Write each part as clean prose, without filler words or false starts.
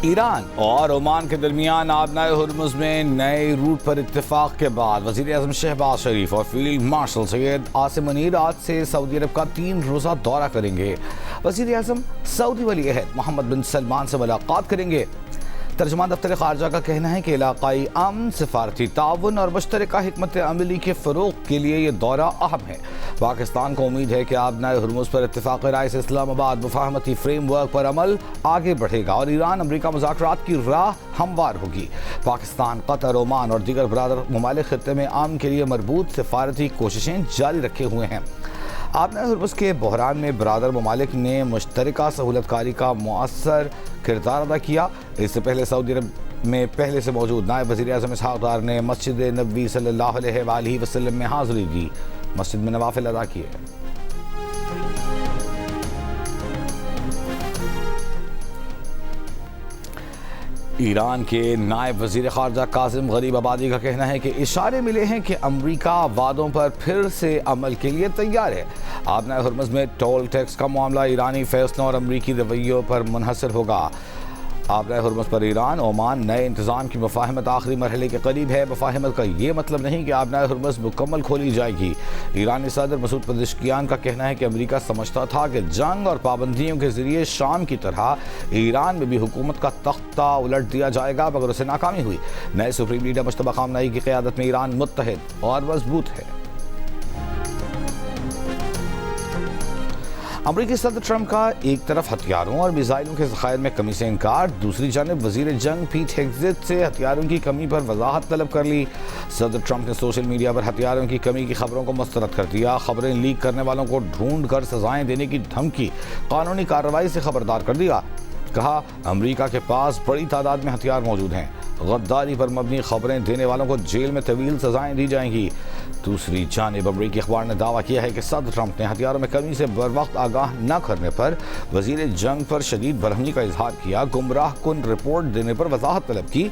Iran और Oman के दरमियान आबनाए हुर्मुज़ में नए रूट पर इत्तेफाक के बाद वज़ीर आज़म शहबाज शरीफ और फील्ड मार्शल सैयद आसिम मुनीर आज से सऊदी अरब का 3 रोज़ा दौरा करेंगे। वज़ीर आज़म सऊदी वली अहद मोहम्मद बिन सलमान से मुलाकात करेंगे। तर्जुमान दफ्तर खारजा का कहना है कि इलाकाई अमन, सिफारती ताउन और मुश्तरका हिकमत अमली के फ़रोग़ के लिए ये दौरा अहम है। पाकिस्तान को उम्मीद है कि आबनाए हुर्मुज़ पर इत्तेफाक़ राय से इस्लामाबाद मुफ़ाहमती फ्रेमवर्क पर अमल आगे बढ़ेगा और ईरान अमरीका मुज़ाकरात की राह हमवार होगी। पाकिस्तान, कतर, ओमान और दीगर बरादर ममालिक खित्ते में अमन के लिए मरबूत सिफारती कोशिशें जारी रखे हुए हैं। आबनाए हुर्मुज़ के बहरान में बरादर ममालिक ने मुश्तरका सहूलतकारी का मुअस्सर किरदार अदा किया। इससे पहले सऊदी अरब में पहले से मौजूद नायब वज़ीर आज़म इसहाक़ डार ने मस्जिद नबवी सल्लल्लाहु अलैहि वसल्लम में हाज़िरी दी, मस्जिद में नवाफिल अदा किए। ईरान के नायब वज़ीर ख़ारजा कासिम गरीब आबादी का कहना है कि इशारे मिले हैं कि अमरीका वादों पर फिर से अमल के लिए तैयार है। आबनाए हुर्मुज़ में टोल टैक्स का मामला ईरानी फैसलों और अमरीकी रवैयों पर मुनहसर होगा। आबनाए हुर्मुज़ पर ईरान ओमान नए इंतज़ाम की मुफ़ाहमत आखिरी मरहले के करीब है। मुफ़ाहमत का ये मतलब नहीं कि आबनाए हुर्मुज़ मुकम्मल खोली जाएगी। ईरानी सदर मसूद पज़ेश्कियान का कहना है कि अमरीका समझता था कि जंग और पाबंदियों के ज़रिए शाम की तरह ईरान में भी हुकूमत का तख्ता उलट दिया जाएगा, मगर उसे नाकामी हुई। नए सुप्रीम लीडर मुश्तबा खामनई की क़यादत में ईरान मुत्तहिद और मजबूत है। अमरीकी सदर ट्रंप का एक तरफ हथियारों और मिसाइलों के ज़खायर में कमी से इनकार, दूसरी जानब वज़ीर जंग पीट हेग्ज़ेट से हथियारों की कमी पर वजाहत तलब कर ली। सदर ट्रंप ने सोशल मीडिया पर हथियारों की कमी की खबरों को मुस्तरद कर दिया। खबरें लीक करने वालों को ढूंढ कर सजाएं देने की धमकी, कानूनी कार्रवाई से खबरदार कर दिया। कहा, अमरीका के पास बड़ी तादाद में हथियार मौजूद हैं। गद्दारी पर मबनी खबरें देने वालों को जेल में तवील सजाएं दी जाएंगी। दूसरी जानिब अमरीकी अखबार ने दावा किया है कि सदर ट्रंप ने हथियारों में कमी से बर वक्त आगाह न करने पर वज़ीर जंग पर शदीद बरहमी का इजहार किया। गुमराह कुन रिपोर्ट देने पर वजाहत तलब की।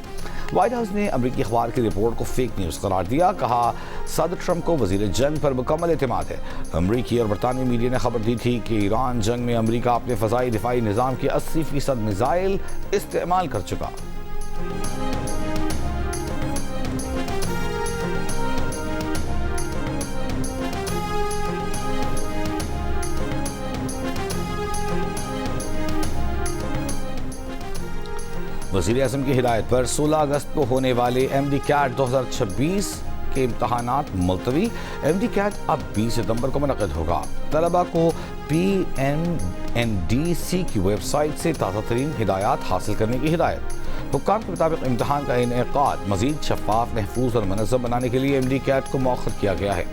व्हाइट हाउस ने अमरीकी अखबार की रिपोर्ट को फेक न्यूज़ करार दिया। कहा, सदर ट्रंप को वज़ीर जंग पर मुकम्मल एतमाद है। अमरीकी और बरतानवी मीडिया ने खबर दी थी कि ईरान जंग में अमरीका अपने फ़ज़ाई दिफाई निज़ाम के 80% मिसाइल इस्तेमाल कर चुका। वज़ीर आज़म की हिदायत पर 16 अगस्त को होने वाले MD CAT 2026 के इम्तहानात मुलतवी। MD CAT अब 20 सितंबर को मुनक़िद होगा। तलबा को PNNDC की वेबसाइट से ताज़ा तरीन हिदायत हासिल करने की हिदायत। हुक्काम के मुताबिक इम्तहान का इनेकाद मज़ीद शफ़ाफ़, महफूज और मुनज़्ज़म बनाने के लिए MD CAT को मौखर किया गया है।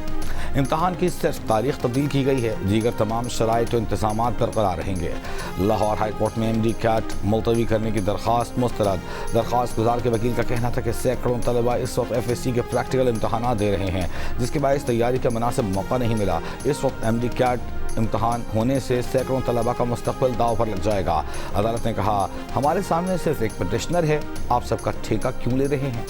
इम्तहान की सिर्फ तारीख तब्दील की गई है, दीगर तमाम शराइत और इंतज़ामात बरकरार रहेंगे। लाहौर हाई कोर्ट में MD CAT मुलतवी करने की दरख्वास्त मुस्तरद। दरख्वास्त गुजार के वकील का कहना था कि सैकड़ों तलबा इस वक्त FSC के प्रैक्टिकल इम्तहान दे रहे हैं, जिसके बायस तैयारी का मुनासिब मौका नहीं मिला। इस वक्त MD CAT इम्तहान होने से सैकड़ों तलबा का मुस्तक़बिल दाव पर लग जाएगा। अदालत ने कहा, हमारे सामने सिर्फ एक पटिशनर है, आप सबका ठेका क्यों ले रहे हैं?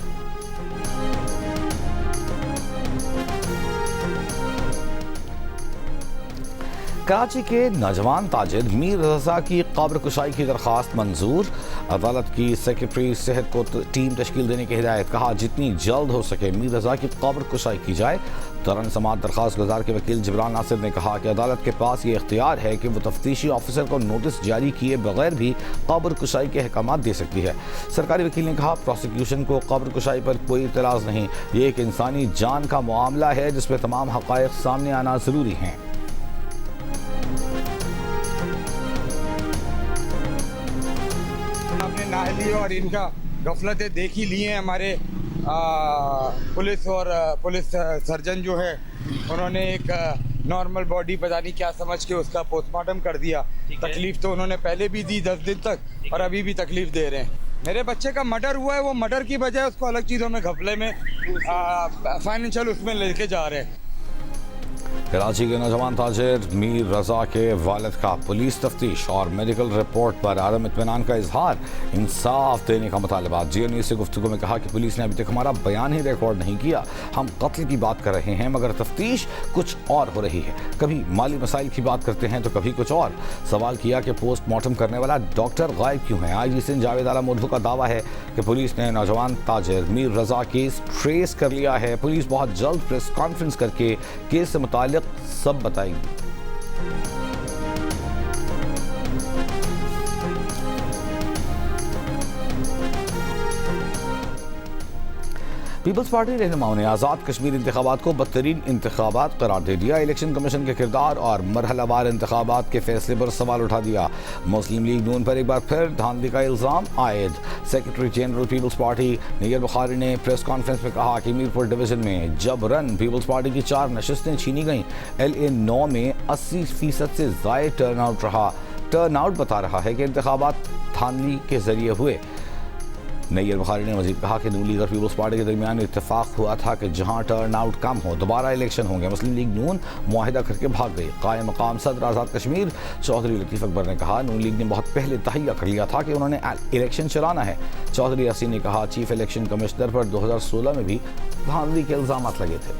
कराची के नौजवान ताजिर मीर रज़ा की कब्र कुशाई की दरख्वास्त मंजूर। अदालत की सेक्रेटरी सेहत को टीम तश्कील देने की हिदायत। कहा, जितनी जल्द हो सके मीर रज़ा की कब्र कुशाई की जाए। दौरान समाअत दरख्वास्त गुजार के वकील जिब्रान नासिर ने कहा कि अदालत के पास ये इख्तियार है कि वो तफ्तीशी ऑफिसर को नोटिस जारी किए बगैर भी कब्र कुशाई के अहकाम दे सकती है। सरकारी वकील ने कहा, प्रोसिक्यूशन को कब्र कुशाई पर कोई इतराज़ नहीं। ये एक इंसानी जान का मामला है जिसमें तमाम हक़ाइक़ सामने आना ज़रूरी हैं। नाअहली और इनका गफलतें देख ही ली हैं। हमारे पुलिस सर्जन जो है, उन्होंने एक नॉर्मल बॉडी पता नहीं क्या समझ के उसका पोस्टमार्टम कर दिया। तकलीफ तो उन्होंने पहले भी दी 10 दिन तक, और अभी भी तकलीफ दे रहे हैं। मेरे बच्चे का मर्डर हुआ है, वो मर्डर की बजाय उसको अलग चीज़ों में घपले में फाइनेंशियल उसमें लेके जा रहे हैं। कराची के नौजवान ताजिर मीर रजा के वालिद का पुलिस तफ्तीश और मेडिकल रिपोर्ट पर आदम इत्मीनान का इजहार, इंसाफ देने का मुतालबा। GNU से गुफ्तगू में कहा कि पुलिस ने अभी तक हमारा बयान ही रिकॉर्ड नहीं किया, हम कत्ल की बात कर रहे हैं मगर तफ्तीश कुछ और हो रही है। कभी माली मसाइल की बात करते हैं तो कभी कुछ और। सवाल किया कि पोस्टमार्टम करने वाला डॉक्टर गायब क्यों है। IG सिंध जावेद आला मोल्हू का दावा है कि पुलिस ने नौजवान ताजिर मीर रजा केस ट्रेस कर लिया है। पुलिस बहुत जल्द प्रेस कॉन्फ्रेंस करके केस से मुताल्लिक़ सब बताएंगी। पीपल्स पार्टी रहनुमाओं ने आज़ाद कश्मीर इंतखाबात को बदतरीन इंतखाबात करार दे दिया। इलेक्शन कमीशन के किरदार और मरहलावार इंतखाबात के फैसले पर सवाल उठा दिया। मुस्लिम लीग नून पर एक बार फिर धांधली का इल्ज़ाम आयद। Secretary general People's Party Nayyar Bukhari ने प्रेस कॉन्फ्रेंस में कहा कि मीरपुर डिवीजन में जबरन पीपल्स पार्टी की 4 नशस्तें छीनी गईं। LA 9 में 80% से ज़ायद टर्नआउट रहा। टर्नआउट बता रहा है कि इंतखाबात धांधली के जरिए हुए। नैयर बुखारी ने मजीद कहा कि नून लीग और पीपल्स पार्टी के दरमियान इत्तेफाक हुआ था कि जहां टर्नआउट कम हो दोबारा इलेक्शन होंगे। मुस्लिम लीग नून मुआहिदा करके भाग गई। कायम मकाम सदर आज़ाद कश्मीर चौधरी लतीफ़ अकबर ने कहा नून लीग ने बहुत पहले तहैया कर लिया था कि उन्होंने इलेक्शन चलाना है। चौधरी यासीन ने कहा चीफ इलेक्शन कमिश्नर पर 2016 में भी धांधली के इल्ज़ाम लगे थे।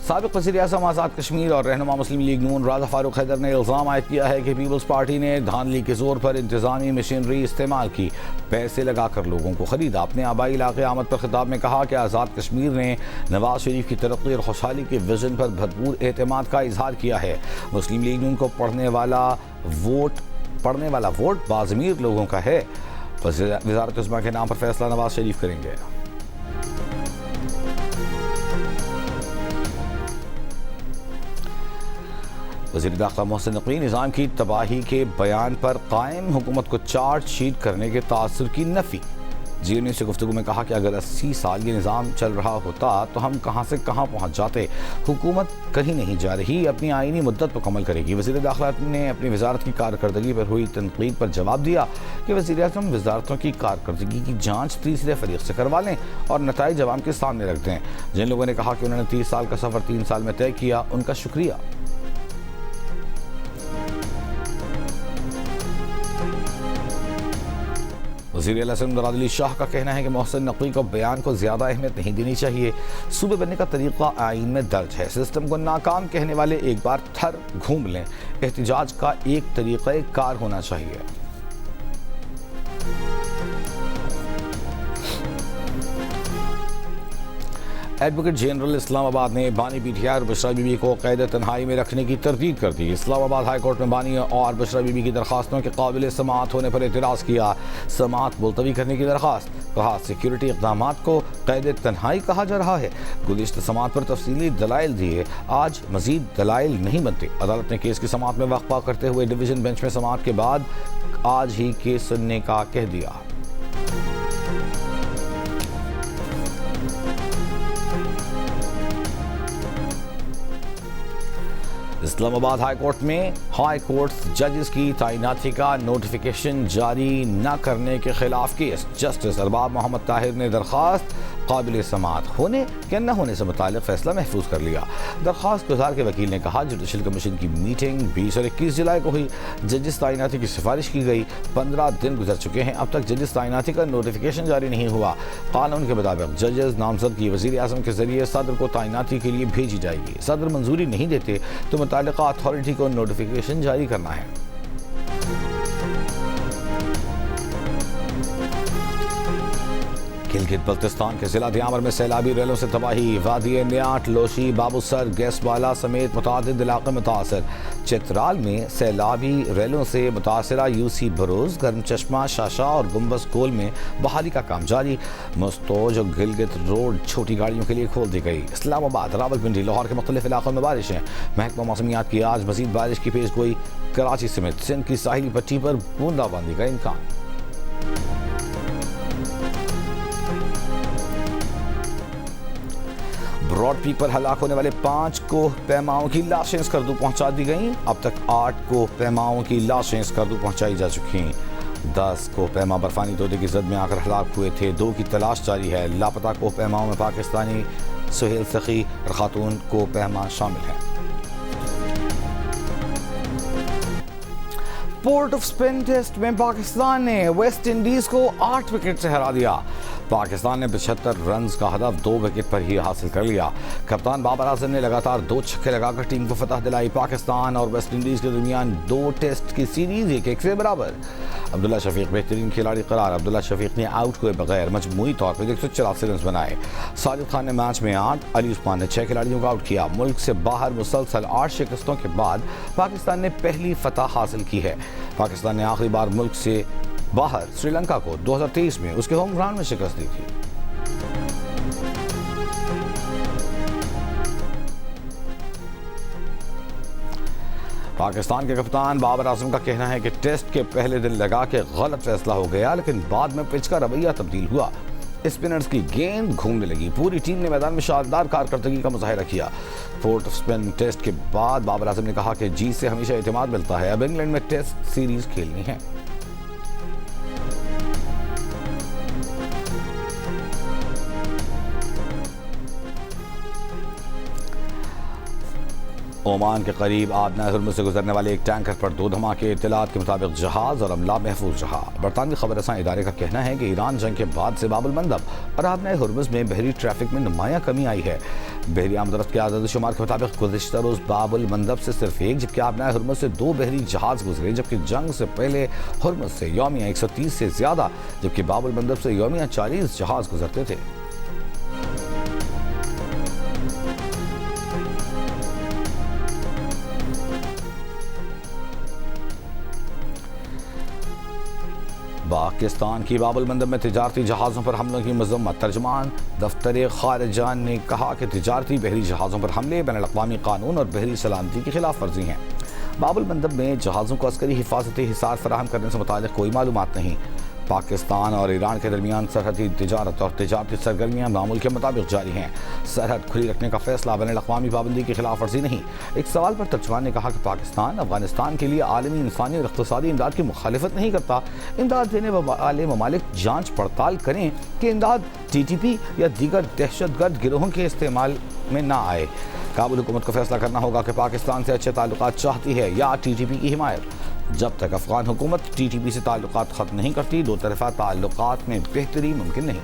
साबिक़ वज़ीर-ए-आज़म आज़ाद कश्मीर और रहनुमा मुस्लिम लीग नून राजा फारूक हैदर ने इल्ज़ाम आयद किया है कि पीपल्स पार्टी ने धांधली के जोर पर इंतज़ामी मशीनरी इस्तेमाल की, पैसे लगाकर लोगों को खरीदा। अपने आबाई इलाके आमद पर खिताब में कहा कि आज़ाद कश्मीर ने नवाज शरीफ की तरक्की और खुशहाली के विजन पर भरपूर एतमाद का इजहार किया है। मुस्लिम लीग नून को पढ़ने वाला वोट बाज़मीर लोगों का है। वज़ारत उज़्मा के नाम पर फैसला नवाज शरीफ करेंगे। वज़ीर दाखिला मोहसिन नकवी निज़ाम की तबाही के बयान पर कायम हुकूमत को चार्जशीट करने के तासुर की नफ़ी। GNU से गुफ्तगू में कहा कि अगर 80 साल ये निज़ाम चल रहा होता तो हम कहाँ से कहाँ पहुँच जाते। हुकूमत कहीं नहीं जा रही, अपनी आईनी मुद्दत मुकम्मल करेगी। वज़ीर दाखिला ने अपनी वज़ारत की कारकर्दगी पर हुई तनकीद पर जवाब दिया कि वज़ीर-ए-आज़म वज़ारतों की कारकर्दगी की जाँच तीसरे फरीक से करवा लें और नताइज अवाम के सामने रख दें। जिन लोगों ने कहा कि उन्होंने 30 साल का सफ़र 3 साल में तय किया, उनका शुक्रिया। वज़ीर-ए-आला सिंध अली शाह का कहना है कि मोहसिन नकवी को बयान को ज़्यादा अहमियत नहीं देनी चाहिए। सूबे बनने का तरीक़ा आईन में दर्ज है। सिस्टम को नाकाम कहने वाले एक बार थर घूम लें। एहतिजाज का एक तरीक़ा कार होना चाहिए। एडवोकेट जनरल इस्लामाबाद ने बानी PTI और बुशरा बीबी को कैद तन्हाई में रखने की तरदीद कर दी। इस्लामाबाद हाई कोर्ट में बानी और बुशरा बीबी की दरखास्तों के काबिल समाअत होने पर एतराज़ किया। समाअत मुलतवी करने की दरखास्त। कहा सिक्योरिटी इक़दाम को कैद तन्हाई कहा जा रहा है। गुज़िश्ता समाअत पर तफसीली दलाइल दिए, आज मज़ीद दलाइल नहीं बनते। अदालत ने केस की समाअत में वक्फा करते हुए डिवीज़न बेंच में समाअत के बाद आज ही केस सुनने का कह दिया। इस्लामाबाद हाई कोर्ट में हाई कोर्ट जजेस की तैनाती का नोटिफिकेशन जारी न करने के खिलाफ केस। जस्टिस अरबाब मोहम्मद ताहिर ने दरख्वास्त काबिल समाअत होने या न होने से मुताल्लिक़ फैसला महफूज कर लिया। दरख्वास्त गुजार के वकील ने कहा जुडिशल कमीशन की मीटिंग 20 और 21 जुलाई को हुई। जजेस तैनाती की सिफारिश की गई। 15 दिन गुजर चुके हैं, अब तक जजेस तैनाती का नोटिफिकेशन जारी नहीं हुआ। कानून के मुताबिक जजेस नामजदगी वज़ीर-ए-आज़म के जरिए सदर को तैनाती के लिए भेजी जाएगी। सदर मंजूरी नहीं देते तो मुताल्लिक़ा अथॉरिटी को नोटिफिकेशन जारी करना है। गिलगित बल्तिस्तान के जिला दियामर में सैलाबी रेलों से तबाही। वादी न्याट, लोशी, बाबूसर, गैसवाला समेत मुतादिद इलाके मुतासर। चित्राल में सैलाबी रेलों से मुतासरा UC बरोज, गर्म चश्मा, शाशा और गुम्बस कोल में बहाली का काम जारी। मस्तोज और गिलगित रोड छोटी गाड़ियों के लिए खोल दी गई। इस्लामाबाद, रावलपिंडी, लाहौर के मुख्तलिफ इलाकों में बारिशें। महकमा मौसमियात की आज मजीद बारिश की पेशगोई। कराची समेत सिंध की साहिली पट्टी पर बूंदाबांदी का इम्कान। ब्रॉड पीक पर हलाक होने वाले 5 को पैमाओं की लाशें स्कर्दू पहुंचा दी गईं। अब तक 8 को पैमाओं की लाशें स्कर्दू पहुंचाई जा चुकी हैं। 10 कोहपैमा बर्फानी तोते की जद में आकर हलाक हुए थे। 2 की तलाश जारी है। लापता कोहपैमाओं में पाकिस्तानी सुहेल सखी और खातून कोहपैमा शामिल हैं। पोर्ट ऑफ स्पेन टेस्ट में पाकिस्तान ने वेस्ट इंडीज को 8 विकेट से हरा दिया। पाकिस्तान ने 75 रन का हदफ 2 विकेट पर ही हासिल कर लिया। कप्तान बाबर आजम ने लगातार 2 छक्के लगाकर टीम को फतह दिलाई। पाकिस्तान और वेस्ट इंडीज के दरमियान 2 टेस्ट की सीरीज 1-1 से बराबर। अब्दुल्ला शफीक बेहतरीन खिलाड़ी करार। अब्दुल्ला शफीक ने आउट हुए बगैर मजमूई तौर पर 184 रन बनाए। साजिद खान ने मैच में 8, अली उस्मान ने 6 खिलाड़ियों को आउट किया। मुल्क से बाहर मुसलसल 8 शिकस्तों के बाद पाकिस्तान ने पहली फतह हासिल की है। पाकिस्तान ने आखिरी बार मुल्क से बाहर श्रीलंका को 2023 में उसके होम ग्राउंड में शिकस्त दी थी। पाकिस्तान के कप्तान बाबर आजम का कहना है कि टेस्ट के पहले दिन लगा के गलत फैसला हो गया, लेकिन बाद में पिच का रवैया तब्दील हुआ। स्पिनर्स की गेंद घूमने लगी। पूरी टीम ने मैदान में शानदार कारकर्दगी का मुजाहिरा किया। पोर्ट ऑफ स्पेन टेस्ट के बाद बाबर आजम ने कहा कि जीत से हमेशा एतमाद मिलता है। अब इंग्लैंड में टेस्ट सीरीज खेलनी है। ओमान के करीब आबनाए हुर्मुज़ से गुजरने वाले एक टैंकर पर 2 धमाके। इत्तलात के मुताबिक जहाज और अमला महफूज रहा। बरतानवी खबरसां इदारे का कहना है कि ईरान जंग के बाद से बाबुल मंदब और आबनाए हुर्मुज़ में बहरी ट्रैफिक में नुमायां कमी आई है। बहरी आमदरफ्त के आज़ाद शुमार के मुताबिक गुज़िश्ता रोज़ बाबुल मंदब से सिर्फ 1 जबकि आबनाए हुर्मुज़ से 2 बहरी जहाज गुजरे, जबकि जंग से पहले हुर्मुज़ से यौमिया 130 से ज़्यादा जबकि बाबुल मंदब से यौमिया 40 जहाज गुजरते थे। पाकिस्तान की बाबुल मंदब में तिजारती जहाज़ों पर हमलों की मज़म्मत। तर्जमान दफ्तर खारिजा ने कहा कि तिजारती बहरी जहाज़ों पर हमले बैनुल-अक़वामी कानून और बहरी सलामती की खिलाफ वर्जी हैं। बाबुल मंदब में जहाज़ों को अस्करी हिफाजती हिसार फराहम करने से मुताल्लिक़ कोई मालूमात नहीं। पाकिस्तान और ईरान के दरमियान सरहदी तिजारत और तिजारती सरगर्मियाँ मामूल के मुताबिक जारी हैं। सरहद खुली रखने का फैसला बैनुल-अक़वामी पाबंदी की खिलाफ वर्जी नहीं। एक सवाल पर तर्जुमान ने कहा कि पाकिस्तान अफगानिस्तान के लिए आलमी इंसानी और इक़्तिसादी इमदाद की मुखालिफत नहीं करता। इमदाद देने वाले ममालिक जाँच पड़ताल करें कि इमदाद TTP या दीगर दहशतगर्द गिरोहों के इस्तेमाल में ना आए। काबुल हुकूमत को फैसला करना होगा कि पाकिस्तान से अच्छे ताल्लुकात चाहती है या TTP की हिमायत। जब तक अफगान हुकूमत TTP से ताल्लुकात ख़त्म नहीं करती, दो तरफ़ा ताल्लुकात में बेहतरी मुमकिन नहीं।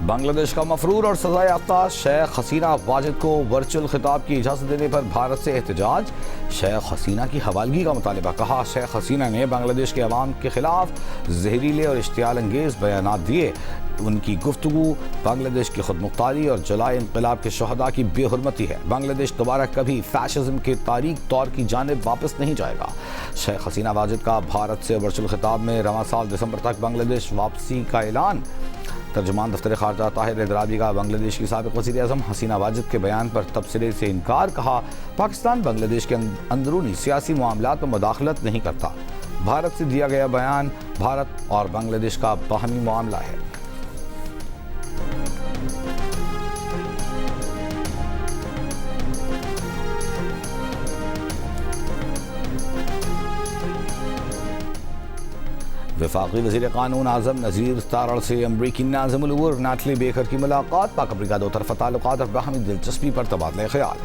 बांग्लादेश का मफरूर और सजा याफ्ता शेख हसीना वाजिद को वर्चुअल खिताब की इजाज़त देने पर भारत से एहतजाज। शेख हसीना की हवालगी का मुतालिबा। कहा, शेख हसीना ने बांग्लादेश के अवाम के खिलाफ जहरीले और इश्तियाल अंगेज़ बयानात दिए। उनकी गुफ्तगू बांग्लादेश की खुदमुख्तारी और जलाए इंक़िलाब के शहदा की बेहुरमती है। बांग्लादेश दोबारा कभी फैशिज्म के तारीख तौर की जानिब वापस नहीं जाएगा। शेख हसीना वाजिद का भारत से वर्चुअल खिताब में रवां साल दिसंबर तक बांग्लादेश वापसी का ऐलान। तर्जुमान दफ्तर खारजा ताहिर हैदराबी का बांग्लादेश की साबिक़ वज़ीर आज़म हसीना वाजिद के बयान पर तबसरे से इनकार। कहा, पाकिस्तान बांग्लादेश के अंदरूनी सियासी मामलात में मुदाखलत नहीं करता। भारत से दिया गया बयान भारत और बांग्लादेश का बाहमी मामला है। वफाकी वज़ीर क़ानून आज़म नज़ीर तारड़ से अमरीकी नाज़िमुल उमूर नाटली बेकर की मुलाकात। पाक अमरीका दो तरफ़ा ताल्लुकात और बाहमी दिलचस्पी पर तबादला ख्याल।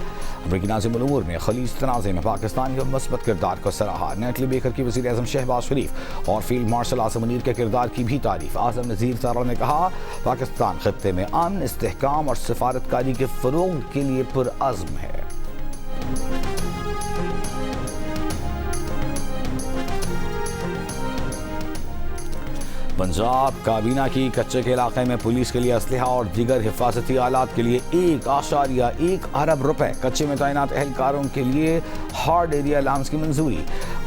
अमरीकी नाज़िमुल उमूर ने खलीज तनाज़े में पाकिस्तान के मुस्बत किरदार को सराहा। नाटली बेकर की वज़ीर आज़म शहबाज शरीफ और फील्ड मार्शल आसिम मुनीर के किरदार की भी तारीफ। आज़म नज़ीर तारड़ ने कहा, पाकिस्तान खित्ते में अमन, इस्तेहकाम और सिफारतकारी के फ़रोग़ के लिए पुरअज़्म है। पंजाब काबीना की कच्चे के इलाके में पुलिस के लिए असलहा और दीगर हिफाजती आलात के लिए 1.1 अरब रुपए, कच्चे में तैनात एहलकारों के लिए हार्ड एरिया अलाउंस की मंजूरी।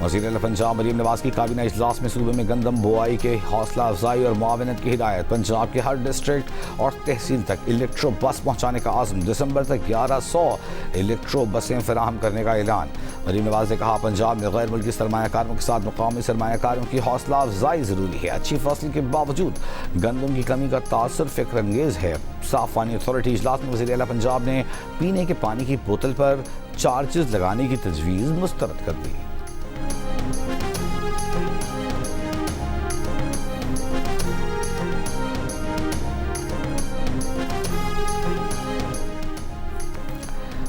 वज़ीर पंजाब मरीम नवाज की काबीना इजलास में सूबे में गंदम बुआई के हौसला अफजाई और मुआवनत की हिदायत। पंजाब के हर डिस्ट्रिक्ट और तहसील तक इलेक्ट्रो बस पहुँचाने का आज़म। दिसंबर तक 1100 इलेक्ट्रो बसें फराहम करने का ऐलान। मरीम नवाज ने कहा, पंजाब में गैर मुल्की सरमायाकारों के साथ मुकामी सरमायाकारों की हौसला अफजाई ज़रूरी है। अच्छी फसल के बावजूद गंदम की कमी का तासर फिक्र अंगेज़ है। साफ पानी अथॉरिटी इजलास में वज़ीर आला पंजाब ने पीने के पानी की बोतल पर चार्जेस लगाने की तजवीज़ मुस्तरद कर दी।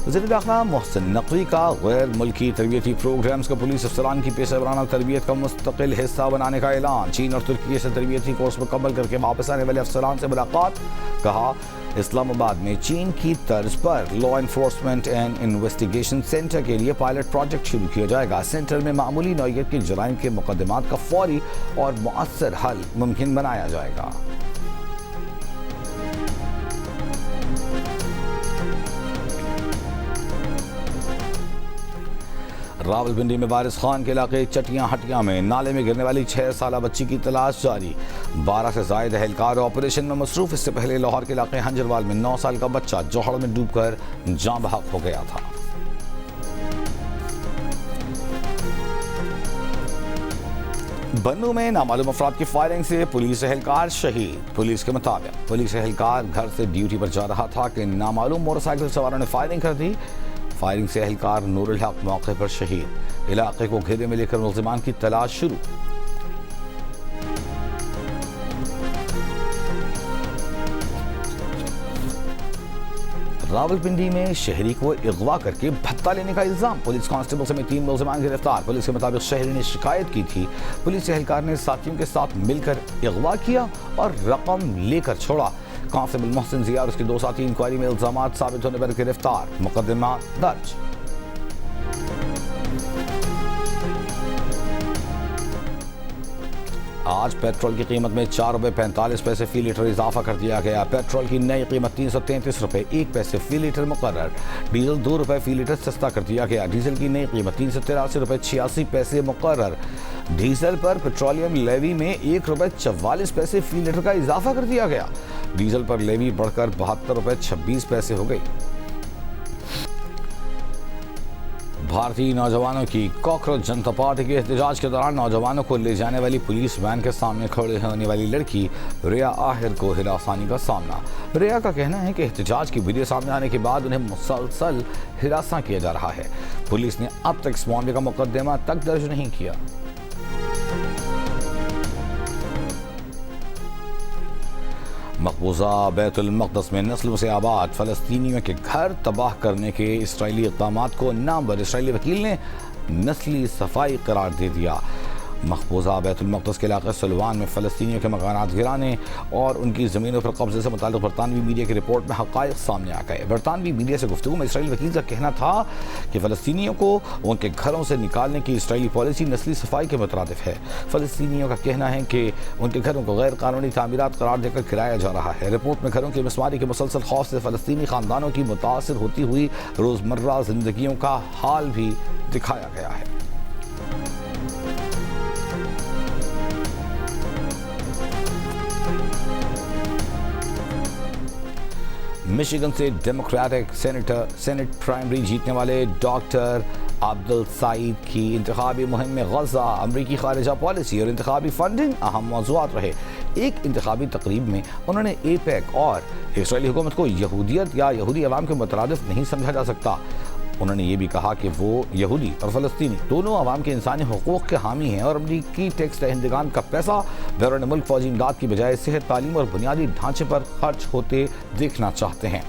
वज़ीर दाखिला मोहसिन नकवी का गैर मुल्की तरबियती प्रोग्राम्स को पुलिस अफसरान की पेशा वराना तरबियत का मुस्तकिल हिस्सा बनाने का ऐलान। चीन और तुर्की से तरबियती कोर्स मुकम्मल करके वापस आने वाले अफसरान से मुलाकात। कहा, इस्लामाबाद में चीन की तर्ज पर law enforcement and investigation centre के लिए पायलट प्रोजेक्ट शुरू किया जाएगा। सेंटर में मामूली नौइयत के जराइम के मुकदमात का फौरी और मुअस्सर हल मुमकिन बनाया जाएगा। रावलपिंडी में वारिस खान के इलाके चटियां हटिया में नाले में गिरने वाली 6 साला बच्ची की तलाश जारी। 12 से जायद एहलकार ऑपरेशन में मसरूफ। इससे पहले लाहौर के इलाके हंजरवाल में 9 साल का बच्चा जोहड़ में डूबकर जान बहक हो गया था। बन्नू में नामालूम अफराद की फायरिंग से पुलिस एहलकार शहीद। पुलिस के मुताबिक पुलिस एहलकार घर से ड्यूटी पर जा रहा था कि नामालूम मोटरसाइकिल सवारों ने फायरिंग कर दी। फायरिंग से एहलकार नूरुल हक मौके पर शहीद। इलाके को घेरे में लेकर मुल्जिमान की तलाश शुरू। रावलपिंडी में शहरी को अगवा करके भत्ता लेने का इल्जाम। पुलिस कांस्टेबल समेत 3 मुल्जिमान गिरफ्तार। पुलिस के मुताबिक शहरी ने शिकायत की थी। पुलिस एहलकार ने साथियों के साथ मिलकर अगवा किया और रकम लेकर छोड़ा। कांस्टेबल मोहसिन जिया और उसके 2 साथी इंक्वायरी में इल्जामात साबित होने पर गिरफ्तार। मुकदमा दर्ज। आज पेट्रोल की कीमत में 4 रुपये 45 पैसे फी लीटर इजाफा कर दिया गया। पेट्रोल की नई कीमत 333 रुपये 1 पैसे फी लीटर मुकर्रर। डीजल 2 रुपये फी लीटर सस्ता कर दिया गया। डीजल की नई कीमत 383 रुपये 86 पैसे मुकर्रर। डीजल पर पेट्रोलियम लेवी में 1 रुपये 44 पैसे फी लीटर का इजाफा कर दिया गया। डीजल पर लेवी बढ़कर 72 रुपये 26 पैसे हो गई। भारतीय नौजवानों की कॉकरोच जनता पार्टी के एहतजाज के दौरान नौजवानों को ले जाने वाली पुलिस वैन के सामने खड़े होने वाली लड़की रिया आहिर को हिरासानी का सामना। रिया का कहना है कि एहतजाज की वीडियो सामने आने के बाद उन्हें मुसलसल हिरासा किया जा रहा है। पुलिस ने अब तक इस मामले का मुकदमा तक दर्ज नहीं किया। मकबूजा बैतुल मक़दस में नस्लों से आबाद फ़लस्तीनियों के घर तबाह करने के इसराइली इक़दामात को नामवर इसराइली वकील ने नस्ली सफाई करार दे दिया। मकबूजा बैतुल मक़दस के इलाके सलवान में फ़लस्तीनियों के मकानात गिराने और उनकी ज़मीनों पर कब्जे से मुताल्लिक़ बरतानवी मीडिया की रिपोर्ट में हक़ाइक़ सामने आ गए। बरतानवी मीडिया से गुफ्तगू में इसराइली वकील का कहना था कि फ़लस्तीनियों को उनके घरों से निकालने की इसराइली पॉलिसी नस्ली सफाई के मुतरादिफ है। फ़लस्तीनियों का कहना है कि उनके घरों को गैर कानूनी तामीरात करार देकर किराया जा रहा है। रिपोर्ट में घरों की मिसमारी के मुसलसल खौफ से फ़लस्तीनी ख़ानदानों की मुतासर होती हुई रोज़मर्रा ज़िंदगियों का हाल भी दिखाया गया है। मिशिगन से डेमोक्रेटिक सेनेट प्राइमरी जीतने वाले डॉक्टर अब्दुल सईद की इंतखाबी मुहिम में गज़ा, अमरीकी खारिजा पॉलिसी और इंतखाबी फंडिंग अहम मौज़ूआत रहे। एक इंतखाबी तकरीब में उन्होंने एपेक और इसराइली हुकूमत को यहूदियत या यहूदी अवाम के मुतरादिफ नहीं समझा जा सकता। उन्होंने ये भी कहा कि वो यहूदी और फ़लस्तीनी दोनों अवाम के इंसानी हुकूक़ के हामी हैं और अमरीकी टैक्स दहिंदगान का पैसा बैरून मुल्क फ़ौजी इमदाद की बजाय सेहत, तालीम और बुनियादी ढांचे पर खर्च होते देखना चाहते हैं।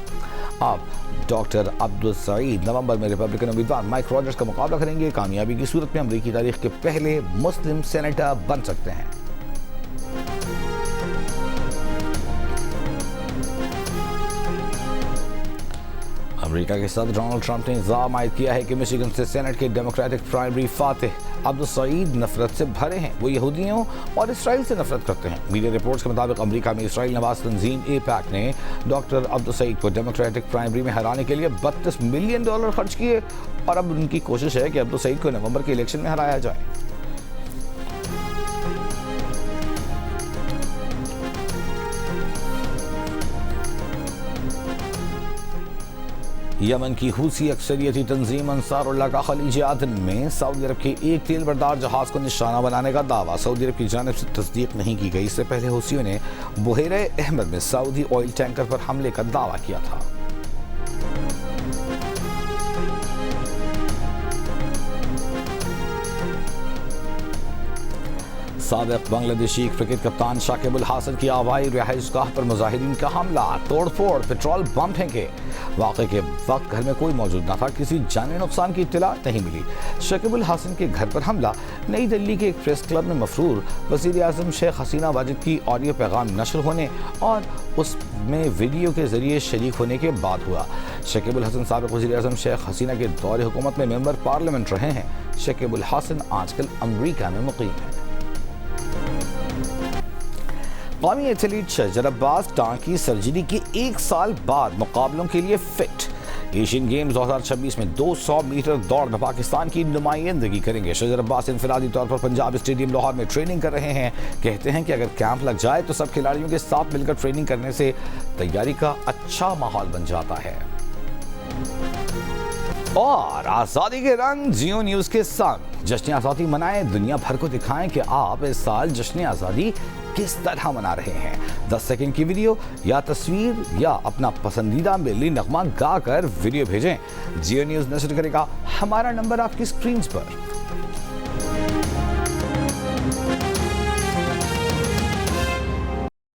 अब डॉक्टर अब्दुल सईद नवंबर में रिपब्लिकन उम्मीदवार माइक रॉजर्स का मुकाबला करेंगे। कामयाबी की सूरत में अमरीकी तारीख के पहले मुस्लिम सेनेटर बन सकते हैं। अमेरिका के सदर डोनाल्ड ट्रंप ने इल्जाम आयद किया है कि मिशिगन से सेनेट के democratic primary Fatih Abdul Saeed नफरत से भरे हैं। वो यहूदियों और इसराइल से नफरत करते हैं। मीडिया रिपोर्ट्स के मुताबिक अमेरिका में इसराइल नवाज तंजीम एपैक ने डॉक्टर अब्दुल सईद को डेमोक्रेटिक प्राइमरी में हराने के लिए $32 मिलियन खर्च किए और अब उनकी कोशिश है कि अब्दुल सईद को नवंबर के इलेक्शन में हराया जाए। यमन की हूसी अक्सरियती तंजीम अंसारुल्लाह का खलीज आदन में सऊदी अरब के एक तेल बरदार जहाज को निशाना बनाने का दावा सऊदी अरब की जानिब से तस्दीक नहीं की गई। इससे पहले हूसियों ने बुहेरे अहमद में सऊदी ऑयल टैंकर पर हमले का दावा किया था। साबिक बांग्लादेशी क्रिकेट कप्तान शाकिब अल हसन की आबाई रिहाइशगाह पर मुजाहिदीन का हमला, तोड़फोड़, पेट्रोल बम फेंके। वाक़े के वक्त घर में कोई मौजूद न था, किसी जानी नुकसान की इत्तला नहीं मिली। शाकिब अल हसन के घर पर हमला नई दिल्ली के एक प्रेस क्लब में मफरूर वज़ीर आज़म शेख हसीना वाजिद की ऑडियो पैगाम नशर होने और उसमें वीडियो के जरिए शरीक होने के बाद हुआ। शाकिब अल हसन साबिक वज़ीर आज़म शेख हसीना के दौरे हुकूमत में मेंबर पार्लियामेंट रहे हैं। शाकिब अल हसन आजकल अमरीका में मुकीम है। कौमी एथलीट शजर अब्बास टांग की सर्जरी के एक साल बाद मुकाबलों के लिए फिट। एशियन गेम्स 2026 में 200 मीटर दौड़ में पाकिस्तान की नुमाइंदगी करेंगे। शजर अब्बास इंफरादी तौर पर पंजाब स्टेडियम लाहौर में ट्रेनिंग कर रहे हैं। कहते हैं कि अगर कैंप लग जाए तो सब खिलाड़ियों के साथ मिलकर ट्रेनिंग करने से तैयारी का अच्छा माहौल बन जाता है। और आज़ादी के रंग जियो न्यूज़ के संग जश्न आज़ादी मनाएं, दुनिया भर को दिखाएं कि आप इस साल जश्न आज़ादी किस तरह मना रहे हैं। 10 सेकंड की वीडियो या तस्वीर या अपना पसंदीदा मिली नगमा गाकर वीडियो भेजें। जियो न्यूज़ नशर करेगा। हमारा नंबर आपकी स्क्रीन पर।